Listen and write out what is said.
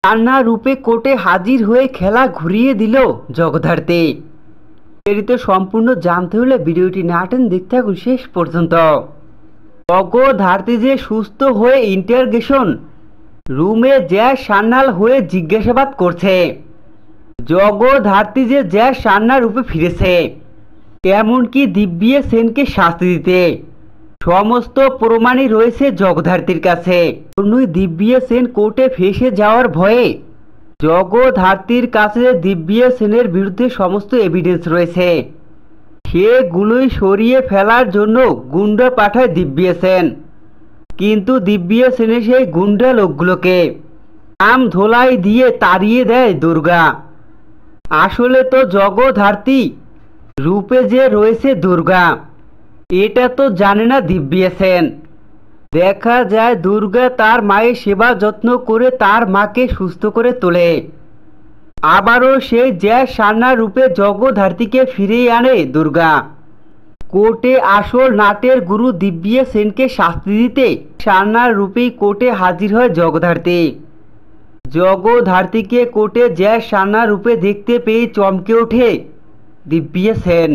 রান্না রূপে কোর্টে হাজির হয়ে খেলা ঘুরিয়ে দিল জগদ্ধাত্রী। বিস্তারিত সম্পূর্ণ জানতে হলে ভিডিওটি না টেনে দেখতে থাকুন শেষ পর্যন্ত। জগদ্ধাত্রী যে সুস্থ হয়ে ইন্টারগেশন রুমে জ্যাজ সান্যাল হয়ে জিজ্ঞাসাবাদ করছে। জগদ্ধাত্রী যে জ্যাজ সান্যাল রূপে ফিরেছে, এমনকি দিব্যা সেনকে শাস্তি দিতে সমস্ত প্রমাণই রয়েছে জগদ্ধাত্রীর কাছে। দিব্যা সেন কোর্টে ফেঁসে যাওয়ার ভয়ে জগদ্ধাত্রীর কাছে দিব্যা সেনের বিরুদ্ধে সমস্ত এভিডেন্স রয়েছে, সেগুলোই সরিয়ে ফেলার জন্য গুন্ডা পাঠায় দিব্যা সেন। কিন্তু দিব্যা সেনের সেই গুন্ডা লোকগুলোকে নাম ধোলাই দিয়ে তাড়িয়ে দেয় দুর্গা। আসলে তো জগদ্ধাত্রী রূপে যে রয়েছে দুর্গা, এটা তো জানে না দিব্যা সেন। দেখা যায় দুর্গা তার মায়ের সেবা যত্ন করে তার মাকে সুস্থ করে তোলে, আবারও সেই জ্যাজ সান্যাল রূপে জগদ্ধাত্রীকে ফিরিয়ে আনে দুর্গা। কোর্টে আসল নাটের গুরু দিব্যা সেনকে শাস্তি দিতে সান্যাল রূপেই কোর্টে হাজির হয় জগদ্ধাত্রী। জগদ্ধাত্রীকে কোর্টে জ্যাজ সান্যাল রূপে দেখতে পেয়ে চমকে ওঠে দিব্যা সেন।